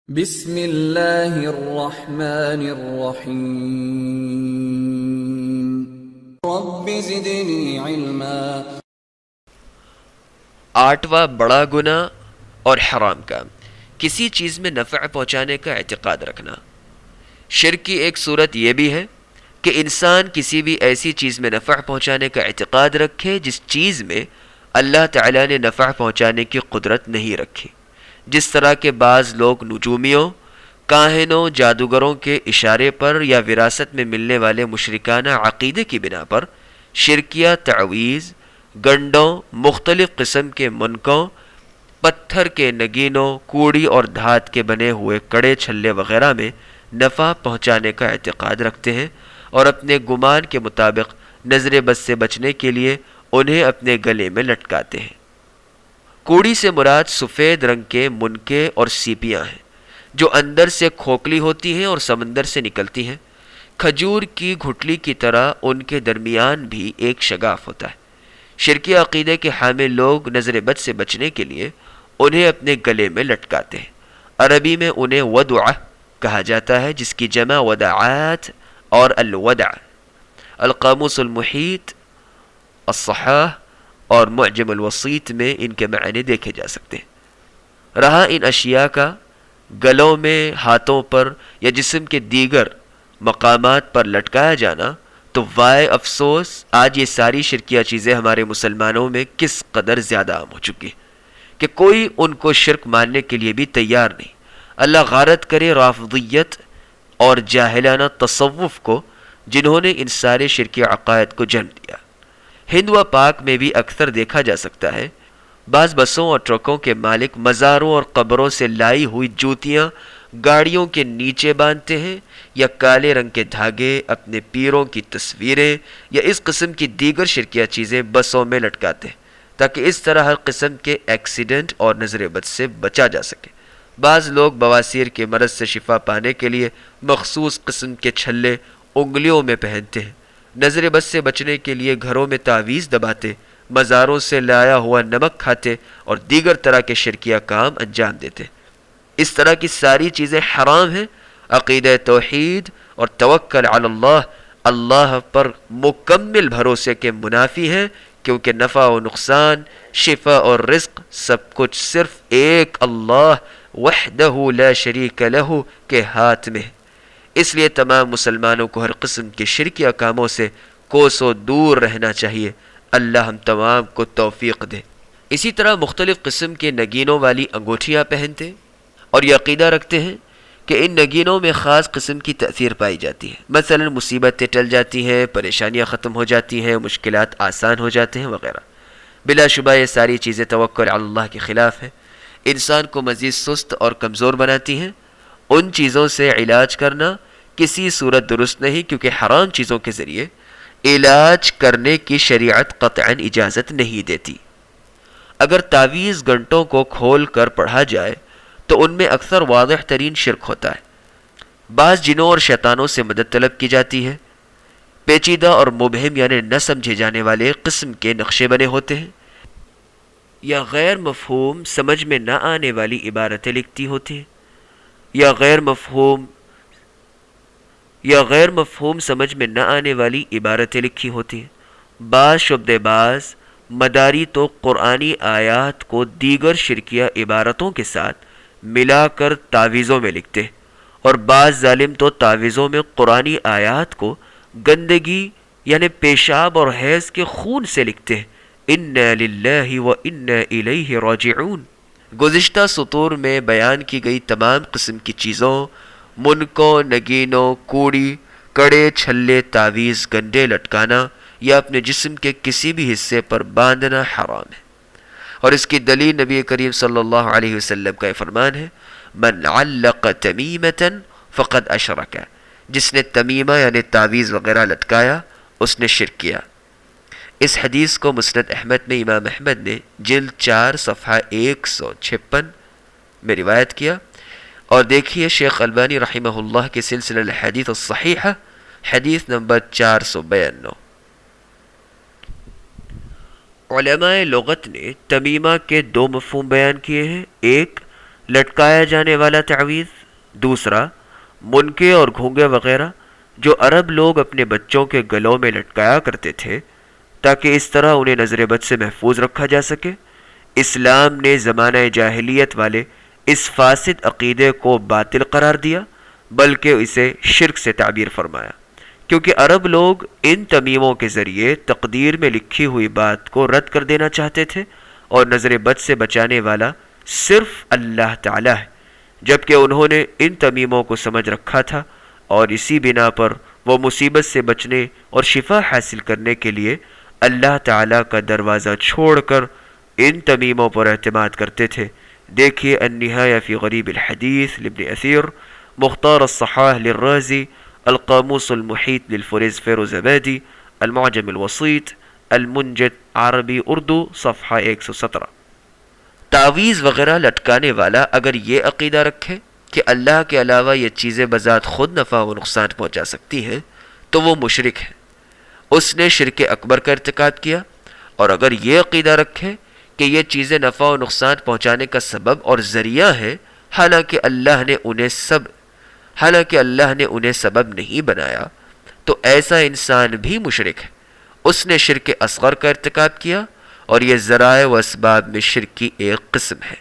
بسم اللہ الرحمن الرحیم رب زدنی علما۔ آٹھواں بڑا گناہ اور حرام کام، کسی چیز میں نفع پہنچانے کا اعتقاد رکھنا۔ شرک کی ایک صورت یہ بھی ہے کہ انسان کسی بھی ایسی چیز میں نفع پہنچانے کا اعتقاد رکھے جس چیز میں اللہ تعالیٰ نے نفع پہنچانے کی قدرت نہیں رکھی، جس طرح کے بعض لوگ نجومیوں، کاہنوں، جادوگروں کے اشارے پر یا وراثت میں ملنے والے مشرکانہ عقیدے کی بنا پر شرکیہ تعویذ، گنڈوں، مختلف قسم کے منکوں، پتھر کے نگینوں، کوڑی اور دھات کے بنے ہوئے کڑے چھلے وغیرہ میں نفع پہنچانے کا اعتقاد رکھتے ہیں اور اپنے گمان کے مطابق نظر بد سے بچنے کے لیے انہیں اپنے گلے میں لٹکاتے ہیں۔ کوڑی سے مراد سفید رنگ کے منکے اور سیپیاں ہیں جو اندر سے کھوکھلی ہوتی ہیں اور سمندر سے نکلتی ہیں۔ کھجور کی گھٹلی کی طرح ان کے درمیان بھی ایک شگاف ہوتا ہے۔ شرکی عقیدے کے حامل لوگ نظر بد سے بچنے کے لیے انہیں اپنے گلے میں لٹکاتے ہیں۔ عربی میں انہیں ودعہ کہا جاتا ہے، جس کی جمع ودعات اور الودع۔ القاموس المحیط، الصحاح اور معجم الوسیط میں ان کے معنی دیکھے جا سکتے ہیں۔ رہا ان اشیاء کا گلوں میں، ہاتھوں پر یا جسم کے دیگر مقامات پر لٹکایا جانا، تو وائے افسوس آج یہ ساری شرکیہ چیزیں ہمارے مسلمانوں میں کس قدر زیادہ عام ہو چکی کہ کوئی ان کو شرک ماننے کے لیے بھی تیار نہیں۔ اللہ غارت کرے رافضیت اور جاہلانہ تصوف کو، جنہوں نے ان سارے شرکی عقائد کو جنم دیا۔ ہند و پاک میں بھی اکثر دیکھا جا سکتا ہے بعض بسوں اور ٹرکوں کے مالک مزاروں اور قبروں سے لائی ہوئی جوتیاں گاڑیوں کے نیچے باندھتے ہیں، یا کالے رنگ کے دھاگے اپنے پیروں کی تصویریں یا اس قسم کی دیگر شرکیہ چیزیں بسوں میں لٹکاتے ہیں تاکہ اس طرح ہر قسم کے ایکسیڈنٹ اور نظر بد سے بچا جا سکے۔ بعض لوگ بواسیر کے مرض سے شفا پانے کے لیے مخصوص قسم کے چھلے انگلیوں میں پہنتے ہیں۔ نظر بد سے بچنے کے لیے گھروں میں تعویذ دباتے، مزاروں سے لایا ہوا نمک کھاتے اور دیگر طرح کے شرکیہ کام انجام دیتے۔ اس طرح کی ساری چیزیں حرام ہیں۔ عقیدہ توحید اور توکل علی اللہ پر مکمل بھروسے کے منافی ہیں، کیونکہ نفع و نقصان، شفا اور رزق سب کچھ صرف ایک اللہ وحدہ لا شریک لہ کے ہاتھ میں ہے۔ اس لیے تمام مسلمانوں کو ہر قسم کے شرکیہ کاموں سے کوسوں دور رہنا چاہیے۔ اللہ ہم تمام کو توفیق دے۔ اسی طرح مختلف قسم کے نگینوں والی انگوٹھیاں پہنتے اور یہ عقیدہ رکھتے ہیں کہ ان نگینوں میں خاص قسم کی تأثیر پائی جاتی ہے، مثلا مصیبتیں ٹل جاتی ہیں، پریشانیاں ختم ہو جاتی ہیں، مشکلات آسان ہو جاتے ہیں وغیرہ۔ بلا شبہ یہ ساری چیزیں توکل علی اللہ کے خلاف ہیں، انسان کو مزید سست اور کمزور بناتی ہیں۔ ان چیزوں سے علاج کرنا کسی صورت درست نہیں، کیونکہ حرام چیزوں کے ذریعے علاج کرنے کی شریعت قطعاً اجازت نہیں دیتی۔ اگر تعویذ گھنٹوں کو کھول کر پڑھا جائے تو ان میں اکثر واضح ترین شرک ہوتا ہے۔ بعض جنوں اور شیطانوں سے مدد طلب کی جاتی ہے، پیچیدہ اور مبہم یعنی نہ سمجھے جانے والے قسم کے نقشے بنے ہوتے ہیں، یا غیر مفہوم سمجھ میں نہ آنے والی عبارتیں لکھتی ہوتی ہیں، یا غیر مفہوم سمجھ میں نہ آنے والی عبارتیں لکھی ہوتی ہیں۔ بعض شبدے باز مداری تو قرآنی آیات کو دیگر شرکیہ عبارتوں کے ساتھ ملا کر تعویذوں میں لکھتے ہیں، اور بعض ظالم تو تعویذوں میں قرآنی آیات کو گندگی یعنی پیشاب اور حیض کے خون سے لکھتے ہیں۔ انا للہ و انا الیہ راجعون۔ گزشتہ سطور میں بیان کی گئی تمام قسم کی چیزوں، منکوں، نگینوں، کوڑی، کڑے چھلے، تعویذ، گنڈے لٹکانا یا اپنے جسم کے کسی بھی حصے پر باندھنا حرام ہے، اور اس کی دلیل نبی کریم صلی اللہ علیہ وسلم کا یہ فرمان ہے، من علق تمیمۃ فقد اشرک، جس نے تمیمہ یعنی تعویذ وغیرہ لٹکایا اس نے شرک کیا۔ اس حدیث کو مسند احمد میں امام احمد نے جلد 4 صفحہ 156 میں روایت کیا، اور دیکھیے شیخ البانی رحمہ اللہ کے سلسلہ الحدیث الصحیحہ حدیث نمبر 492۔ علماء لغت نے تمیمہ کے 2 مفہوم بیان کیے ہیں، ایک لٹکایا جانے والا تعویذ، دوسرا منکے اور گھونگے وغیرہ جو عرب لوگ اپنے بچوں کے گلوں میں لٹکایا کرتے تھے تاکہ اس طرح انہیں نظر بد سے محفوظ رکھا جا سکے۔ اسلام نے زمانہ جاہلیت والے اس فاسد عقیدے کو باطل قرار دیا، بلکہ اسے شرک سے تعبیر فرمایا، کیونکہ عرب لوگ ان تمیموں کے ذریعے تقدیر میں لکھی ہوئی بات کو رد کر دینا چاہتے تھے، اور نظر بد سے بچانے والا صرف اللہ تعالیٰ ہے، جبکہ انہوں نے ان تمیموں کو سمجھ رکھا تھا، اور اسی بنا پر وہ مصیبت سے بچنے اور شفا حاصل کرنے کے لیے اللہ تعالیٰ کا دروازہ چھوڑ کر ان تمیموں پر اعتماد کرتے تھے۔ دیکھیے النہایہ فی غریب الحدیث لابن اثیر، مختار الصحاح للرازی، القاموس المحیط للفریز فیروز آبادی، المعجم الوسیط، المنجد عربی اردو، صفحہ 117۔ تعویذ وغیرہ لٹکانے والا اگر یہ عقیدہ رکھے کہ اللہ کے علاوہ یہ چیزیں بذات خود نفع و نقصان پہنچا سکتی ہیں تو وہ مشرک ہے، اس نے شرک اکبر کا ارتکاب کیا۔ اور اگر یہ عقیدہ رکھے کہ یہ چیزیں نفع و نقصان پہنچانے کا سبب اور ذریعہ ہیں، حالانکہ اللہ نے انہیں سبب نہیں بنایا، تو ایسا انسان بھی مشرک ہے، اس نے شرک اصغر کا ارتکاب کیا، اور یہ ذرائع و اسباب میں شرک کی ایک قسم ہے۔